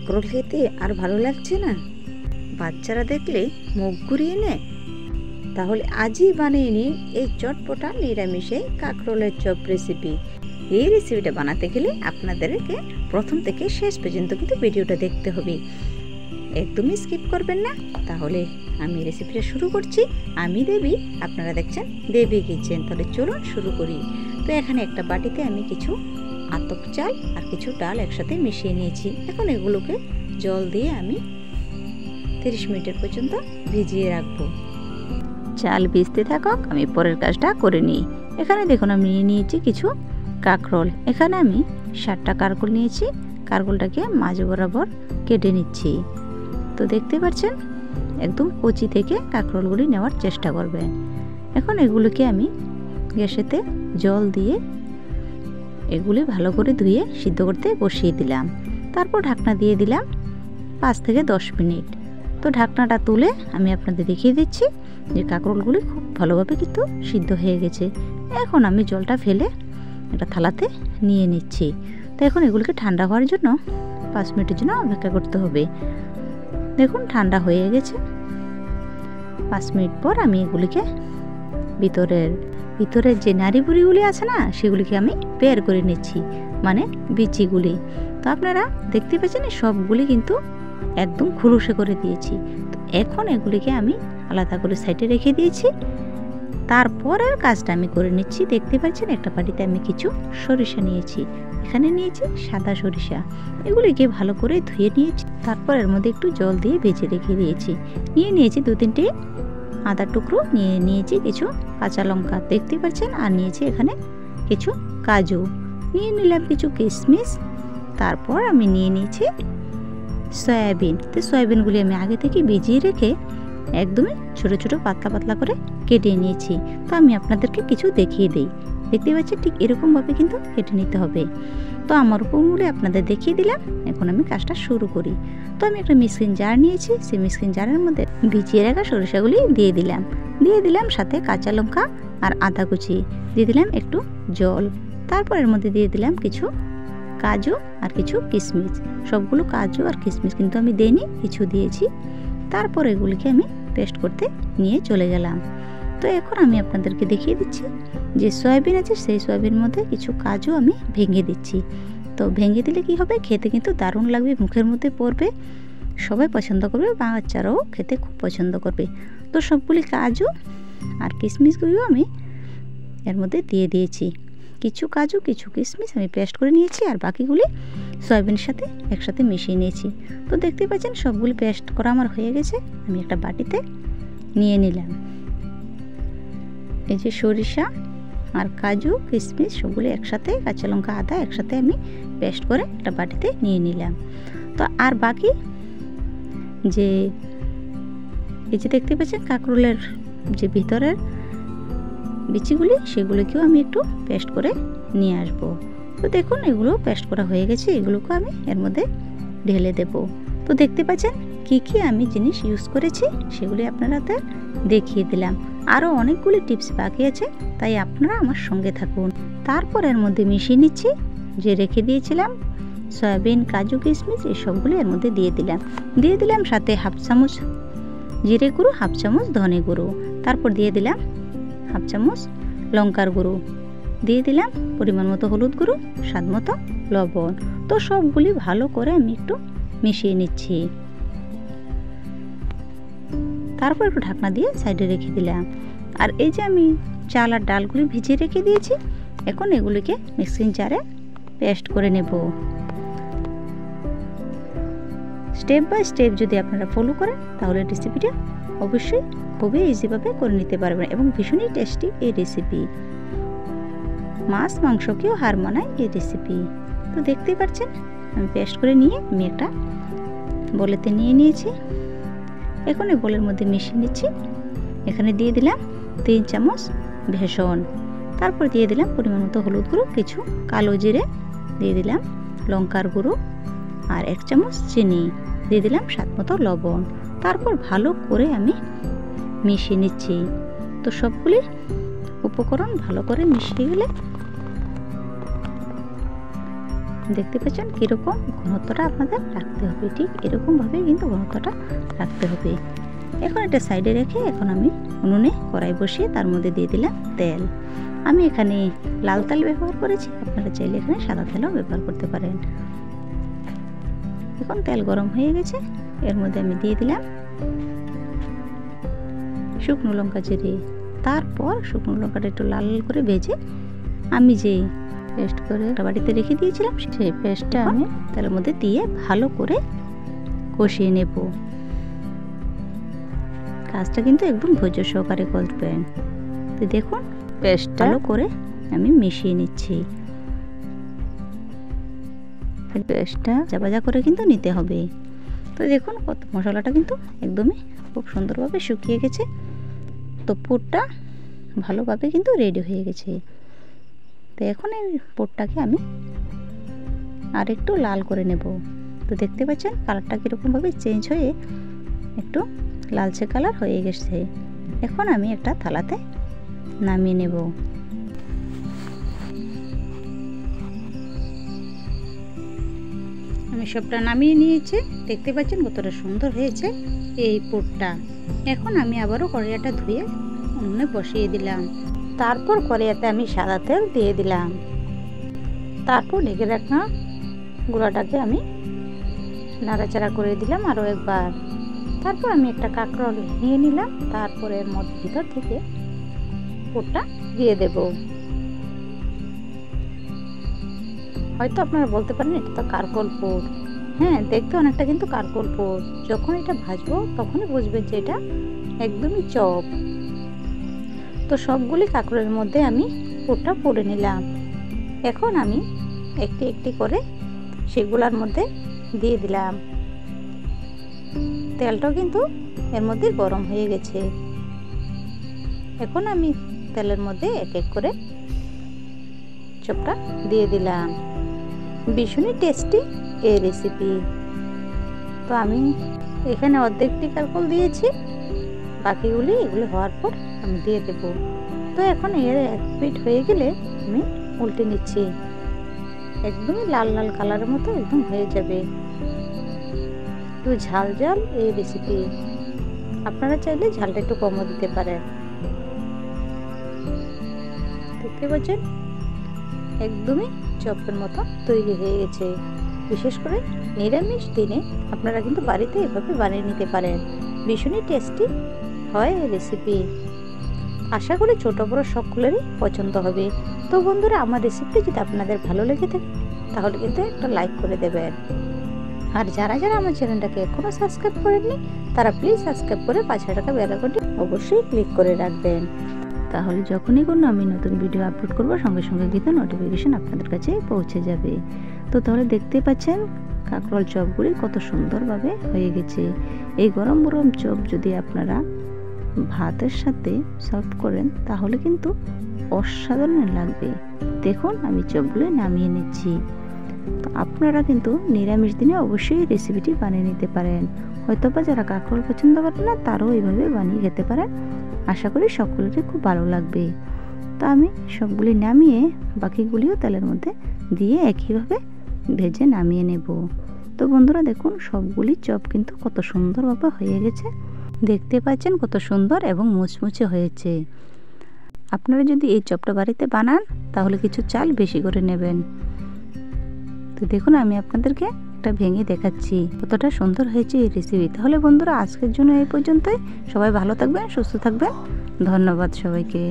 কাঁকরোল খেতে আর ভালো লাগছে না? বাচ্চারা দেখলে মুখ ঘুরিয়ে নেয়। তাহলে আজই বানিয়ে নিন এই চটপটা নিরামিষে কাঁকরোলের চপ রেসিপি। এই রেসিপিটা বানাতে গেলে আপনাদেরকে প্রথম থেকে শেষ পর্যন্ত কিন্তু ভিডিওটা দেখতে হবে, একদমই স্কিপ করবেন না। তাহলে আমি রেসিপিটা শুরু করছি। আমি দেবী, আপনারা দেখছেন দেবী কিচেন। তাহলে চলুন শুরু করি। তো এখানে একটা বাটিতে আমি কিছু আতপ চাল আর কিছু ডাল একসাথে মিশিয়ে নিয়েছি। এখন এগুলোকে জল দিয়ে আমি 30 মিনিটের পর্যন্ত ভিজিয়ে রাখবো। চাল ভিজতে থাকুক, আমি পরের কাজটা করে নিই। এখানে দেখুন আমি নিয়ে নিয়েছি কিছু কাঁকরোল। এখানে আমি 7টা কাঁকরোল নিয়েছি। কাঁকরোলটাকে মাঝ বরাবর কেটে নিচ্ছি। তো দেখতে পাচ্ছেন একদম কচি থেকে কাঁকরোলগুলি নেওয়ার চেষ্টা করবেন। এখন এগুলোকে আমি গ্যাসেতে জল দিয়ে এগুলি ভালো করে ধুয়ে সিদ্ধ করতে বসিয়ে দিলাম। তারপর ঢাকনা দিয়ে দিলাম 5 থেকে 10 মিনিট। তো ঢাকনাটা তুলে আমি আপনাদের দেখিয়ে দিচ্ছি যে কাঁকরোলগুলি খুব ভালোভাবে কিন্তু সিদ্ধ হয়ে গেছে। এখন আমি জলটা ফেলে একটা থালাতে নিয়ে নিচ্ছি। তো এখন এগুলিকে ঠান্ডা হওয়ার জন্য 5 মিনিটের জন্য অপেক্ষা করতে হবে। দেখুন ঠান্ডা হয়ে গেছে। 5 মিনিট পর আমি এগুলিকে ভিতরের যে নাড়ি বুড়িগুলি আছে না, সেগুলিকে আমি বের করে নিচ্ছি, মানে বিচিগুলি। তো আপনারা দেখতে পাচ্ছেন সবগুলি কিন্তু একদম খুলুসে করে দিয়েছি। তো এখন এগুলিকে আমি আলাদা করে সাইডে রেখে দিয়েছি। তারপরের কাজটা আমি করে নিচ্ছি। দেখতে পাচ্ছেন একটা বাটিতে আমি কিছু সরিষা নিয়েছি। এখানে নিয়েছি সাদা সরিষা। এগুলিকে ভালো করে ধুয়ে নিয়েছি। তারপর এর মধ্যে একটু জল দিয়ে ভেজে রেখে দিয়েছি। নিয়েছি 2-3টে আদা টুকরো, নিয়েছি কিছু কাঁচা লঙ্কা দেখতে পাচ্ছেন, আর নিয়েছি এখানে কিছু কাজু, নিয়ে নিলাম কিছু কিশমিশ। তারপর আমি নিয়ে নিয়েছি সয়াবিন। তো সয়াবিনগুলি আমি আগে থেকে ভিজিয়ে রেখে একদমই ছোট ছোট পাতলা পাতলা করে কেটে নিয়েছি। তো আমি আপনাদেরকে কিছু দেখিয়ে দিই। দেখতে পাচ্ছেন ঠিক এরকমভাবে কিন্তু কেটে নিতে হবে। তো আমার উপরগুলি আপনাদের দেখিয়ে দিলাম। এখন আমি কাজটা শুরু করি। তো আমি একটা মিক্সিং জার নিয়েছি। সেই মিক্সিং জারের মধ্যে ভিজিয়ে রাখা সরিষাগুলি দিয়ে দিলাম সাথে কাঁচা লঙ্কা আর আদা কুচি, দিয়ে দিলাম একটু জল। তারপর এর মধ্যে দিয়ে দিলাম কিছু কাজু আর কিছু কিশমিশ। সবগুলো কাজু আর কিশমিশ কিন্তু আমি দেইনি, কিছু দিয়েছি। তারপর এগুলিকে আমি পেস্ট করতে নিয়ে চলে গেলাম। তো এখন আমি আপনাদেরকে দেখিয়ে দিচ্ছি যে সয়াবিন আছে, সেই সয়াবিনের মধ্যে কিছু কাজু আমি ভেঙে দিচ্ছি। তো ভেঙে দিলে কি হবে, খেতে কিন্তু দারুণ লাগবে, মুখের মধ্যে পড়বে, সবাই পছন্দ করবে, বাচ্চারাও খেতে খুব পছন্দ করবে। তো সবগুলি কাজু আর কিশমিশগুলিও আমি এর মধ্যে দিয়ে দিয়েছি। কিছু কাজু কিছু কিশমিশ আমি পেস্ট করে নিয়েছি, আর বাকিগুলি সয়াবিনের সাথে একসাথে মিশিয়ে নিয়েছি। তো দেখতে পাচ্ছেন সবগুলি পেস্ট করা আমার হয়ে গেছে। আমি একটা বাটিতে নিয়ে নিলাম। এই যে সরিষা আর কাজু কিশমিশ সবগুলি একসাথে, কাঁচা লঙ্কা আদা একসাথে আমি পেস্ট করে একটা বাটিতে নিয়ে নিলাম। তো আর বাকি যে এই যে দেখতে পাচ্ছেন কাঁকরোলের যে ভিতরের বিচিগুলি, সেগুলোকেও আমি একটু পেস্ট করে নিয়ে আসব। তো দেখুন এগুলো পেস্ট করা হয়ে গেছে। এগুলোকে আমি এর মধ্যে ঢেলে দেব। তো দেখতে পাচ্ছেন কি কি আমি জিনিস ইউজ করেছি সেগুলি আপনাদের দেখিয়ে দিলাম। আরও অনেকগুলি টিপস বাকি আছে, তাই আপনারা আমার সঙ্গে থাকুন। তারপর এর মধ্যে মিশিয়ে নিচ্ছি যে রেখে দিয়েছিলাম সয়াবিন কাজু কিশমিশ, এই সবগুলো এর মধ্যে দিয়ে দিলাম সাথে 1/2 চামচ জিরে গুঁড়ো, 1/2 চামচ ধনে গুঁড়ো। তারপর দিয়ে দিলাম 1/2 চামচ লঙ্কার গুঁড়ো, দিয়ে দিলাম পরিমাণ মতো হলুদ গুঁড়ো, স্বাদ মতো লবণ। তো সবগুলি ভালো করে আমি একটু মিশিয়ে নিচ্ছি। তারপর একটু ঢাকনা দিয়ে সাইডে রেখে দিলাম। আর এই যে আমি চাল আর ডালগুলি ভিজিয়ে রেখে দিয়েছি, এখন এগুলিকে মিক্সিং জারে পেস্ট করে নেব। স্টেপ বাই স্টেপ যদি আপনারা ফলো করেন তাহলে রেসিপিটা অবশ্যই খুবই ইজিভাবে করে নিতে পারবেন এবং ভীষণই টেস্টি এই রেসিপি। মাছ মাংসকেও হার মানায় এই রেসিপি। তো দেখতেই পাচ্ছেন আমি পেস্ট করে নিয়ে আমি একটা বলেতে নিয়ে নিয়েছি। এখন এই বলের মধ্যে মিশিয়ে নিচ্ছি। এখানে দিয়ে দিলাম 3 চামচ বেসন। তারপর দিয়ে দিলাম পরিমাণ মতো হলুদ গুঁড়ো, কিছু কালো জিরে, দিয়ে দিলাম লঙ্কার গুঁড়ো আর 1 চামচ চিনি, দিয়ে দিলাম স্বাদ মতো লবণ। তারপর ভালো করে আমি মিশিয়ে নিচ্ছি। তো সবগুলি উপকরণ ভালো করে মিশিয়ে গেলে দেখতে পাচ্ছেন কীরকম ঘনত্বটা আপনাদের রাখতে হবে, ঠিক এরকমভাবে কিন্তু ঘনত্বটা রাখতে হবে। এখন এটা সাইডে রেখে এখন আমি উনুনে কড়াই বসিয়ে তার মধ্যে দিয়ে দিলাম তেল। আমি এখানে লাল তেল ব্যবহার করেছি, আপনারা চাইলে এখানে সাদা তেলও ব্যবহার করতে পারেন। এখন তেল গরম হয়ে গেছে, এর মধ্যে আমি দিয়ে দিলাম শুকনো লঙ্কা জিরে। তারপর শুকনো লঙ্কাটা একটু লাল লাল করে ভেজে আমি যেই পেস্ট করে একটা বাটিতে রেখে দিয়েছিলাম সেই পেস্টটা আমি তেলের মধ্যে দিয়ে ভালো করে কষিয়ে নেব। কাজটা কিন্তু একদম ধৈর্য সহকারে করবেন। তো দেখুন পেস্টটা ভালো করে আমি মিশিয়ে নিচ্ছি। পেস্টটা ভাজা করে কিন্তু নিতে হবে। তো দেখুন কত মশলাটা কিন্তু একদমই খুব সুন্দরভাবে শুকিয়ে গেছে। তো পুরটা ভালোভাবে কিন্তু রেডি হয়ে গেছে। তো এখন এই পুরটাকে আমি আর একটু লাল করে নেব। তো দেখতে পাচ্ছেন কালারটা কীরকমভাবে চেঞ্জ হয়ে একটু লালচে কালার হয়ে গেছে। এখন আমি একটা থালাতে নামিয়ে নেব। আমি সবটা নামিয়ে নিয়েছি, দেখতে পাচ্ছেন কতটা সুন্দর হয়েছে এই পুরটা। এখন আমি আবারও কড়াইটা ধুয়ে উনুনে বসিয়ে দিলাম। তারপর কড়াইতে আমি সাদা তেল দিয়ে দিলাম। তারপর ঢেকে রাখা গুঁড়াটাকে আমি নাড়াচাড়া করে দিলাম আরও একবার। তারপর আমি একটা কাঁকরোল নিয়ে নিলাম। তারপর এর ভিতর থেকে পুরটা দিয়ে দেব। হয়তো আপনারা বলতে পারেন এটা তো কারকোল পুর। হ্যাঁ, দেখতে অনেকটা কিন্তু কারকোল পুর। যখন এটা ভাজবো তখনই বুঝবেন যে এটা একদমই চপ। তো সবগুলি কাঁকরোলের মধ্যে আমি পুরটা পুরে নিলাম। এখন আমি একটি একটি করে সেগুলোর মধ্যে দিয়ে দিলাম। তেলটাও কিন্তু এর মধ্যে গরম হয়ে গেছে। এখন আমি তেলের মধ্যে এক এক করে চপটা দিয়ে দিলাম। ভীষণই টেস্টি এই রেসিপি। তো আমি এখানে অর্ধেকটি কারকোল দিয়েছি, বাকিগুলি এগুলো হওয়ার পর আমি দিয়ে দেব। তো এখন এর এক পিঠ হয়ে গেলে আমি উল্টে নিচ্ছি। একদমই লাল লাল কালারের মতো একদম হয়ে যাবে। একটু ঝাল ঝাল এই রেসিপি। আপনারা চাইলে ঝালটা একটু কমও দিতে পারেন। দেখতে পাচ্ছেন একদমই চপের মতো তৈরি হয়ে গেছে। বিশেষ করে নিরামিষ দিনে আপনারা কিন্তু বাড়িতে এভাবে বানিয়ে নিতে পারেন। ভীষণই টেস্টি হয় এই রেসিপি। আশা করি ছোট বড় সকলেরই পছন্দ হবে। তো বন্ধুরা, আমার রেসিপিটি যদি আপনাদের ভালো লেগে থাকে তাহলে কিন্তু একটা লাইক করে দেবেন। আর যারা যারা আমার চ্যানেলটাকে এখনও সাবস্ক্রাইব করেননি তারা প্লিজ সাবস্ক্রাইব করে পাশে থাকা বেল আইকনটি অবশ্যই ক্লিক করে রাখবেন। তাহলে যখনই কোনো আমি নতুন ভিডিও আপলোড করব সঙ্গে সঙ্গে কিন্তু নোটিফিকেশন আপনাদের কাছে পৌঁছে যাবে। তো তাহলে দেখতে পাচ্ছেন কাঁকরোল চপগুলি কত সুন্দরভাবে হয়ে গেছে। এই গরম গরম চপ যদি আপনারা ভাতের সাথে সার্ভ করেন তাহলে কিন্তু অসাধারণ লাগবে। দেখুন আমি চপগুলো নামিয়ে নিচ্ছি। তো আপনারা কিন্তু নিরামিষ দিনে অবশ্যই রেসিপিটি বানিয়ে নিতে পারেন। হয়তোবা যারা কাঁকরোল পছন্দ করেন না তারাও এইভাবে বানিয়ে খেতে পারেন। আশা করি সকলেরই খুব ভালো লাগবে। তো আমি সবগুলি নামিয়ে বাকিগুলিও তেলের মধ্যে দিয়ে একইভাবে ভেজে নামিয়ে নেব। তো বন্ধুরা দেখুন সবগুলি চপ কিন্তু কত সুন্দরভাবে হয়ে গেছে। দেখতে পাচ্ছেন কত সুন্দর এবং মুচমুচে হয়েছে। আপনারা যদি এই চপটা বাড়িতে বানান তাহলে কিছু চাল বেশি করে নেবেন। তো দেখুন আমি আপনাদেরকে একটা ভেঙে দেখাচ্ছি কতটা সুন্দর হয়েছে এই রেসিপি। তাহলে বন্ধুরা আজকের জন্য এই পর্যন্তই। সবাই ভালো থাকবেন, সুস্থ থাকবেন। ধন্যবাদ সবাইকে।